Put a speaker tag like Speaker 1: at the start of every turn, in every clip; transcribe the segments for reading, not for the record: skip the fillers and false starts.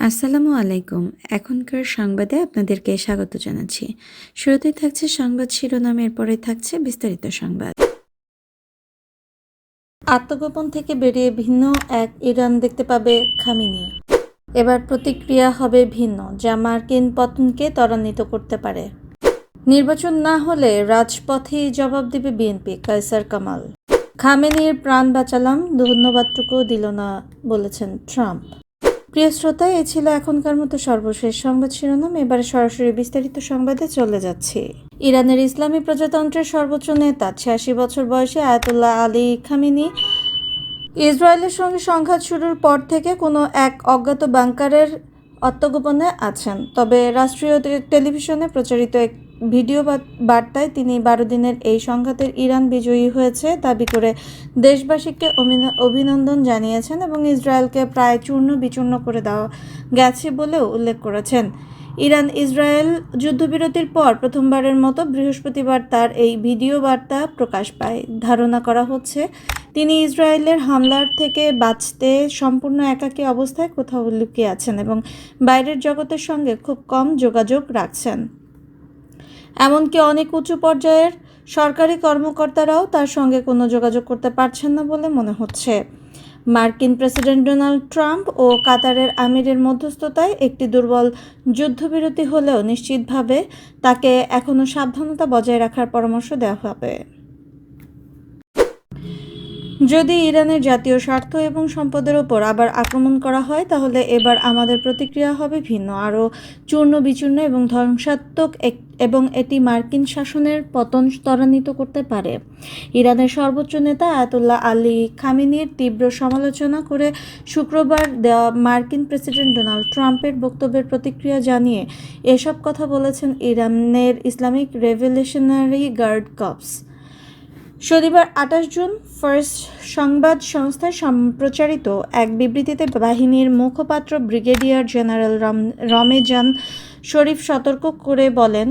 Speaker 1: আসসালামু আলাইকুম। এখনকার সংবাদে আপনাদেরকে স্বাগত জানাচ্ছি। শুরুতেই থাকছে সংবাদ শিরোনাম, এরপরে থাকছে বিস্তারিত সংবাদ। আত্মগোপন থেকে বেরিয়ে ভিন্ন এক ইরান দেখতে পাবে খামেনি। এবার প্রতিক্রিয়া হবে ভিন্ন, যা মার্কিন পতনকে ত্বরান্বিত করতে পারে। নির্বাচন না হলে রাজপথেই জবাব দেবে বিএনপি, কায়সার কামাল। খামেনির প্রাণ বাঁচালাম, ধন্যবাদটুকুও দিল না, বলেছেন ট্রাম্প। প্রিয় শ্রোতা, এই ছিল এখনকার মতো সর্বশেষ সংবাদ শিরোনাম। এবারে সরাসরি বিস্তারিত সংবাদে চলে যাচ্ছি। ইরানের ইসলামী প্রজাতন্ত্রের সর্বোচ্চ নেতা 86 বছর বয়সী আয়াতুল্লাহ আলী খামেনি ইসরায়েলের সঙ্গে সংঘাত শুরুর পর থেকে কোনো এক অজ্ঞাত বাংকারের আত্মগোপনে আছেন। তবে রাষ্ট্রীয় টেলিভিশনে প্রচারিত এক ভিডিও বার্তায় তিনি 12 দিনের এই সংঘাতের ইরান বিজয়ী হয়েছে দাবি করে দেশবাসীকে অভিনন্দন জানিয়েছেন এবং ইসরায়েলকে প্রায় চূর্ণ বিচূর্ণ করে দেওয়া গেছে বলেও উল্লেখ করেছেন। ইরান ইসরায়েল যুদ্ধবিরতির পর প্রথমবারের মতো বৃহস্পতিবার তার এই ভিডিও বার্তা প্রকাশ পায়। ধারণা করা হচ্ছে তিনি ইসরায়েলের হামলার থেকে বাঁচতে সম্পূর্ণ একাকী অবস্থায় কোথাও লুকিয়ে আছেন এবং বাইরের জগতের সঙ্গে খুব কম যোগাযোগ রাখছেন। এমনকি অনেক উঁচু পর্যায়ের সরকারি কর্মকর্তারাও তার সঙ্গে কোনো যোগাযোগ করতে পারছেন না বলে মনে হচ্ছে। মার্কিন প্রেসিডেন্ট ডোনাল্ড ট্রাম্প ও কাতারের আমিরের মধ্যস্থতায় একটি দুর্বল যুদ্ধবিরতি হলেও নিশ্চিতভাবে তাকে এখনও সাবধানতা বজায় রাখার পরামর্শ দেওয়া হবে। যদি ইরানের জাতীয় স্বার্থ এবং সম্পদের ওপর আবার আক্রমণ করা হয়, তাহলে এবার আমাদের প্রতিক্রিয়া হবে ভিন্ন, আরও চূর্ণ বিচূর্ণ এবং ধ্বংসাত্মক, এবং এটি মার্কিন শাসনের পতন ত্বরান্বিত করতে পারে। ইরানের সর্বোচ্চ নেতা আয়াতুল্লাহ আলী খামেনির তীব্র সমালোচনা করে শুক্রবার দেওয়া মার্কিন প্রেসিডেন্ট ডোনাল্ড ট্রাম্পের বক্তব্যের প্রতিক্রিয়া জানিয়ে এসব কথা বলেছেন ইরানের ইসলামিক রেভলিউশনারি গার্ড কর্পস। শনিবার 28 জুন ফার্স্ট সংবাদ সংস্থায় সম্প্রচারিত এক বিবৃতিতে বাহিনীর মুখপাত্র ব্রিগেডিয়ার জেনারেল রমেজান শরীফ সতর্ক করে বলেন,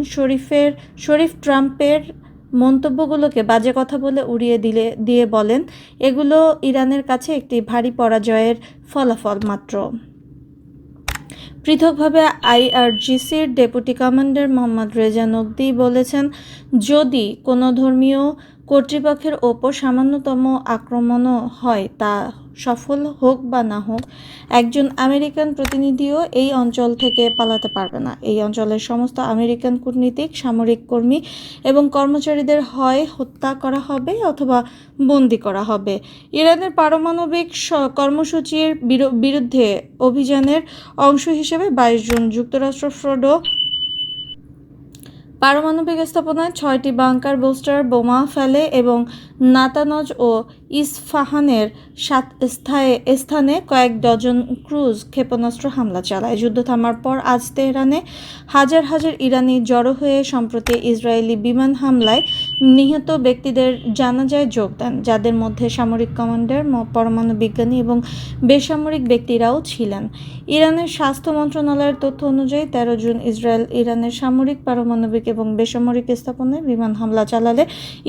Speaker 1: শরীফ ট্রাম্পের মন্তব্যগুলোকে বাজে কথা বলে উড়িয়ে দিয়ে বলেন, এগুলো ইরানের কাছে একটি ভারী পরাজয়ের ফলাফল মাত্র। পৃথকভাবে আইআরজিসির ডেপুটি কমান্ডার মোহাম্মদ রেজা নকদি বলেছেন, যদি কোনো ধর্মীয় কর্তৃপক্ষের ওপর সামান্যতম আক্রমণও হয়, তা সফল হোক বা না হোক, একজন আমেরিকান প্রতিনিধিও এই অঞ্চল থেকে পালাতে পারবে না। এই অঞ্চলের সমস্ত আমেরিকান কূটনীতিক, সামরিক কর্মী এবং কর্মচারীদের হয় হত্যা করা হবে অথবা বন্দী করা হবে। ইরানের পারমাণবিক কর্মসূচির বিরুদ্ধে অভিযানের অংশ হিসেবে 22 জুন যুক্তরাষ্ট্র ফোর্ডো পারমাণবিক স্থাপনায় 6টি বাংকার বুস্টার বোমা ফেলে এবং নাতানজ ও ইস্ফাহানের স্থানে কয়েক ডজন ক্রুজ ক্ষেপণাস্ত্র হামলা চালায়। যুদ্ধ থামার পর আজ তেহরানে হাজার হাজার ইরানি জড়ো হয়ে সম্প্রতি ইসরায়েলি বিমান হামলায় নিহত ব্যক্তিদের জানাজায় যোগ দেন, যাদের মধ্যে সামরিক কমান্ডার, পরমাণু বিজ্ঞানী এবং বেসামরিক ব্যক্তিরাও ছিলেন। ইরানের স্বাস্থ্য মন্ত্রণালয়ের তথ্য অনুযায়ী 13 জুন ইসরায়েল ইরানের সামরিক, পারমাণবিক এবং বেসামরিক স্থাপনায় বিমান হামলা চালালে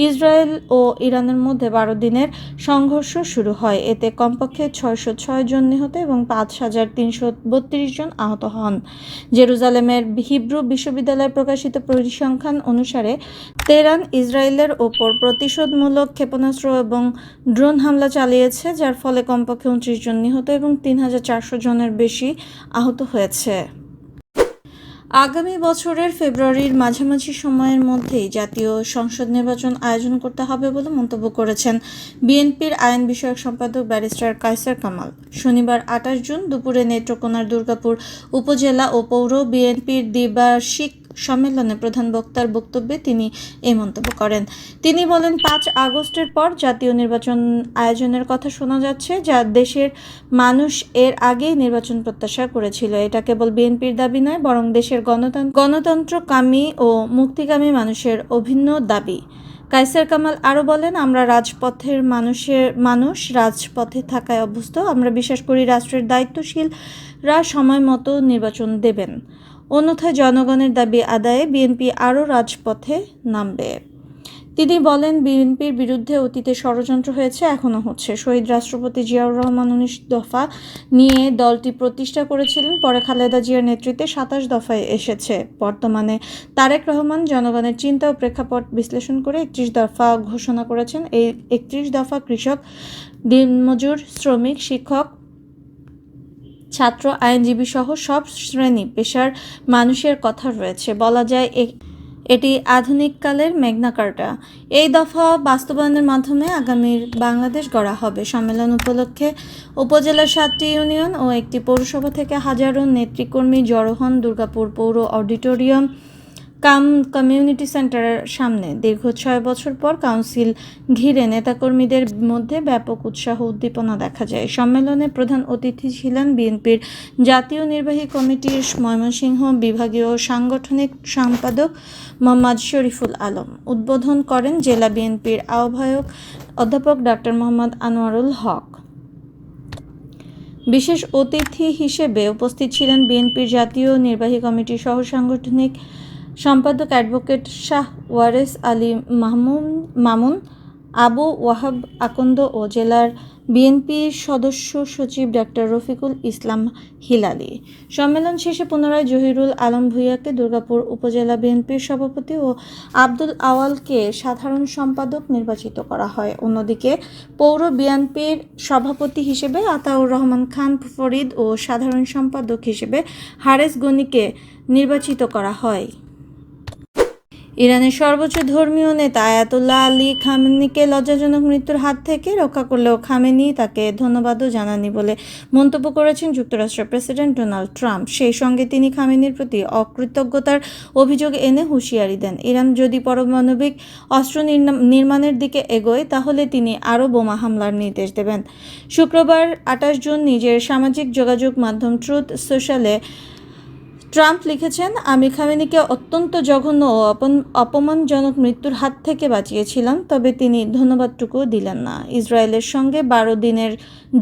Speaker 1: ইসরায়েল ও ইরানের মধ্যে 12 দিনের সংঘর্ষ শুরু হয়। এতে কমপক্ষে 606 জন নিহত এবং 5332 জন আহত হন। জেরুজালেমের হিব্রু বিশ্ববিদ্যালয়ে প্রকাশিত পরিসংখ্যান অনুসারে তেহরান ইসরায়েলের ওপর প্রতিশোধমূলক ক্ষেপণাস্ত্র এবং ড্রোন হামলা চালিয়েছে, যার ফলে কমপক্ষে 29 জন নিহত এবং 3400 জনের বেশি আহত হয়েছে। আগামী বছরের ফেব্রুয়ারির মাঝামাঝি সময়ের মধ্যেই জাতীয় সংসদ নির্বাচন আয়োজন করতে হবে বলে মন্তব্য করেছেন বিএনপির আইন বিষয়ক সম্পাদক ব্যারিস্টার কায়সার কামাল। শনিবার 28 জুন দুপুরে নেত্রকোনার দুর্গাপুর উপজেলা ও পৌর বিএনপির দ্বিবার্ষিক সম্মেলনে প্রধান বক্তার বক্তব্যে তিনি এই মন্তব্য করেন। তিনি বলেন, 5 আগস্টের পর জাতীয় নির্বাচন আয়োজনের কথা শোনা যাচ্ছে, যা দেশের মানুষ এর আগেই নির্বাচন প্রত্যাশা করেছিল। এটা কেবল বিএনপির দাবি নয়, বরং দেশের গণতন্ত্রকামী ও মুক্তিকামী মানুষের অভিন্ন দাবি। কায়সার কামাল আরও বলেন, আমরা রাজপথের মানুষ রাজপথে থাকায় অভ্যস্ত। আমরা বিশ্বাস করি রাষ্ট্রের দায়িত্বশীলরা সময় মতো নির্বাচন দেবেন, অন্যথায় জনগণের দাবি আদায়ে বিএনপি আরও রাজপথে নামবে। তিনি বলেন, বিএনপির বিরুদ্ধে অতীতে ষড়যন্ত্র হয়েছে, এখনও হচ্ছে। শহীদ রাষ্ট্রপতি জিয়াউর রহমান 19 দফা নিয়ে দলটি প্রতিষ্ঠা করেছিলেন, পরে খালেদা জিয়ার নেতৃত্বে 27 দফায় এসেছে। বর্তমানে তারেক রহমান জনগণের চিন্তা ও প্রেক্ষাপট বিশ্লেষণ করে 31 দফা ঘোষণা করেছেন। এই 31 দফা কৃষক, দিনমজুর, শ্রমিক, শিক্ষক, ছাত্র, আইনজীবী সহ সব শ্রেণী পেশার মানুষের কথা রয়েছে। বলা যায় এটি আধুনিককালের ম্যাগনা কার্টা। এই দফা বাস্তবায়নের মাধ্যমে আগামীর বাংলাদেশ গড়া হবে। সম্মেলন উপলক্ষে উপজেলার 7টি ইউনিয়ন ও একটি পৌরসভা থেকে হাজারো নেতৃকর্মী জড়ো হন দুর্গাপুর পৌর অডিটোরিয়াম কমিউনিটি সেন্টারের সামনে। দীর্ঘ 6 বছর পর কাউন্সিল ঘিরে নেতাকর্মীদের মধ্যে ব্যাপক উৎসাহ উদ্দীপনা দেখা যায়। সম্মেলনে প্রধান অতিথি ছিলেন বিএনপির জাতীয় নির্বাহী কমিটির ময়মনসিংহ বিভাগীয় সাংগঠনিক সম্পাদক মোহাম্মদ শরীফুল আলম। উদ্বোধন করেন জেলা বিএনপির আহ্বায়ক অধ্যাপক ডক্টর মোহাম্মদ আনোয়ারুল হক। বিশেষ অতিথি হিসেবে উপস্থিত ছিলেন বিএনপির জাতীয় নির্বাহী কমিটির সহ সাংগঠনিক সম্পাদক অ্যাডভোকেট শাহ ওয়ারেস আলী মামুন, আবু ওয়াহাব আকন্দ ও জেলার বিএনপির সদস্য সচিব ডাক্তার রফিকুল ইসলাম হিলালি। সম্মেলন শেষে পুনরায় জহিরুল আলম ভূঁইয়াকে দুর্গাপুর উপজেলা বিএনপির সভাপতি ও আব্দুল আওয়ালকে সাধারণ সম্পাদক নির্বাচিত করা হয়। অন্যদিকে পৌর বিএনপির সভাপতি হিসেবে আতাউর রহমান খান ফরিদ ও সাধারণ সম্পাদক হিসেবে হারেস গনিকে নির্বাচিত করা হয়। ইরানের সর্বোচ্চ ধর্মীয় নেতা আয়াতুল্লাহ আলী খামেনিকে লজ্জাজনক মৃত্যুর হাত থেকে রক্ষা করলেও খামেনি তাকে ধন্যবাদও জানাননি বলে মন্তব্য করেছেন যুক্তরাষ্ট্রের প্রেসিডেন্ট ডোনাল্ড ট্রাম্প। সেই সঙ্গে তিনি খামেনির প্রতি অকৃতজ্ঞতার অভিযোগ এনে হুঁশিয়ারি দেন, ইরান যদি পারমাণবিক অস্ত্র নির্মাণের দিকে এগোয় তাহলে তিনি আরও বোমা হামলার নির্দেশ দেবেন। শুক্রবার 28 জুন নিজের সামাজিক যোগাযোগ মাধ্যম ট্রুথ সোশ্যালে ট্রাম্প লিখেছেন, আমি খামেনিকে অত্যন্ত জঘন্য ও অপমানজনক মৃত্যুর হাত থেকে বাঁচিয়েছিলাম, তবে তিনি ধন্যবাদটুকুও দিলেন না। ইসরায়েলের সঙ্গে 12 দিনের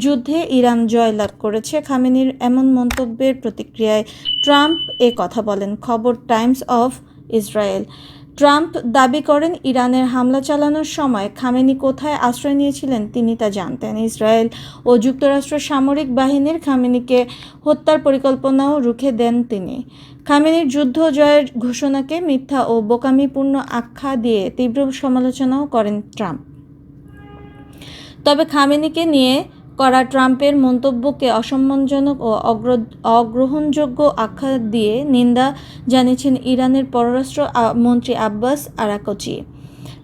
Speaker 1: যুদ্ধে ইরান জয়লাভ করেছে। খামেনির এমন মন্তব্যের প্রতিক্রিয়ায় ট্রাম্প এ কথা বলেন। খবর টাইমস অফ ইসরায়েল। ট্রাম্প দাবি করেন, ইরানের হামলা চালানোর সময় খামেনি কোথায় আশ্রয় নিয়েছিলেন তিনি তা জানতেন। ইসরায়েল ও যুক্তরাষ্ট্র সামরিক বাহিনীর খামেনিকে হত্যার পরিকল্পনাও রুখে দেন তিনি। খামেনির যুদ্ধ জয়ের ঘোষণাকে মিথ্যা ও বোকামিপূর্ণ আখ্যা দিয়ে তীব্র সমালোচনাও করেন ট্রাম্প। তবে খামেনিকে নিয়ে করা ট্রাম্পের মন্তব্যকে অসম্মানজনক ও অগ্রহণযোগ্য আখ্যা দিয়ে নিন্দা জানিয়েছেন ইরানের পররাষ্ট্র মন্ত্রী আব্বাস আরাকচি।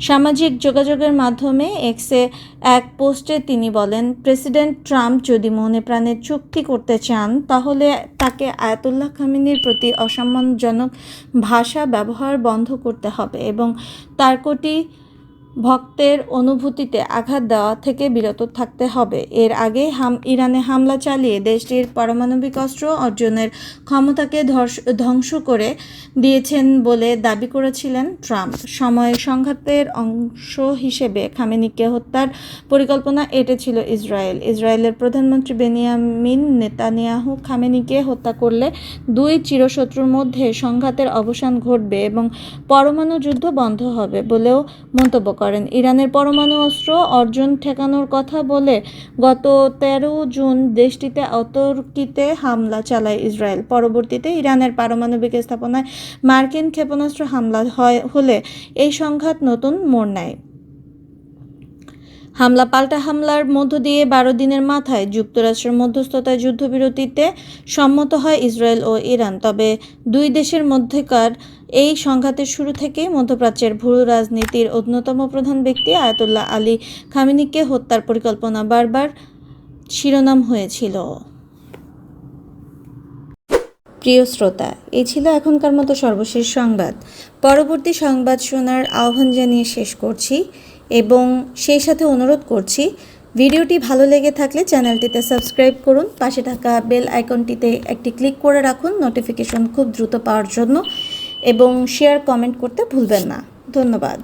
Speaker 1: সামাজিক যোগাযোগের মাধ্যমে এক্সে এক পোস্টে তিনি বলেন, প্রেসিডেন্ট ট্রাম্প যদি মনে প্রাণে চুক্তি করতে চান তাহলে তাকে আয়াতুল্লাহ খামেনির প্রতি অসম্মানজনক ভাষা ব্যবহার বন্ধ করতে হবে এবং তার কোটি ভক্তের অনুভূতিতে আঘাত দেওয়া থেকে বিরত থাকতে হবে। এর আগে ইরানে হামলা চালিয়ে দেশটির পারমাণবিক অস্ত্র অর্জনের ক্ষমতাকে ধ্বংস করে দিয়েছেন বলে দাবি করেছিলেন ট্রাম্প। সংঘাতের অংশ হিসেবে খামেনিকে হত্যার পরিকল্পনা এঁটেছিল ইসরায়েল। ইসরায়েলের প্রধানমন্ত্রী বেনিয়ামিন নেতানিয়াহু খামেনিকে হত্যা করলে দুই চিরশত্রুর মধ্যে সংঘাতের অবসান ঘটবে এবং পরমাণু যুদ্ধ বন্ধ হবে বলেও মন্তব্য করেন। ইরানের পরমাণু অস্ত্র অর্জন ঠেকানোর কথা বলে গত 13 জুন দেশটিতে অতর্কিতে হামলা চালায় ইসরায়েল। পরবর্তীতে ইরানের পারমাণবিক স্থাপনায় মার্কিন ক্ষেপণাস্ত্র হামলা হলে এই সংঘাত নতুন মোড় নেয়। পাল্টা হামলার মধ্য দিয়ে 12 দিনের মাথায় যুক্তরাষ্ট্রের মধ্যস্থতায় যুদ্ধবিরতিতে সম্মত হয় ইসরায়েল ও ইরান। তবে দুই দেশের মধ্যকার এই সংঘাতের শুরু থেকেই মধ্যপ্রাচ্যের ভূ রাজনীতির অন্যতম প্রধান ব্যক্তি আয়াতুল্লাহ আলী খামেনিকে হত্যার পরিকল্পনা বারবার শিরোনাম হয়েছিল। প্রিয় শ্রোতা, এই ছিল এখনকার মতো সর্বশেষ সংবাদ। পরবর্তী সংবাদ শোনার আহ্বান জানিয়ে শেষ করছি এবং সেই সাথে অনুরোধ করছি, ভিডিওটি ভালো লেগে থাকলে চ্যানেলটিতে সাবস্ক্রাইব করুন, পাশে থাকা বেল আইকনটিতে একটি ক্লিক করে রাখুন নোটিফিকেশন খুব দ্রুত পাওয়ার জন্য এবং শেয়ার কমেন্ট করতে ভুলবেন না। ধন্যবাদ।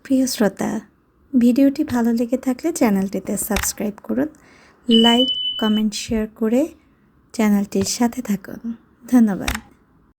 Speaker 1: প্রিয় শ্রোতা, ভিডিওটি ভালো লেগে থাকলে চ্যানেলটিতে সাবস্ক্রাইব করুন, লাইক, কমেন্ট, শেয়ার করে চ্যানেলটির সাথে থাকুন। ধন্যবাদ।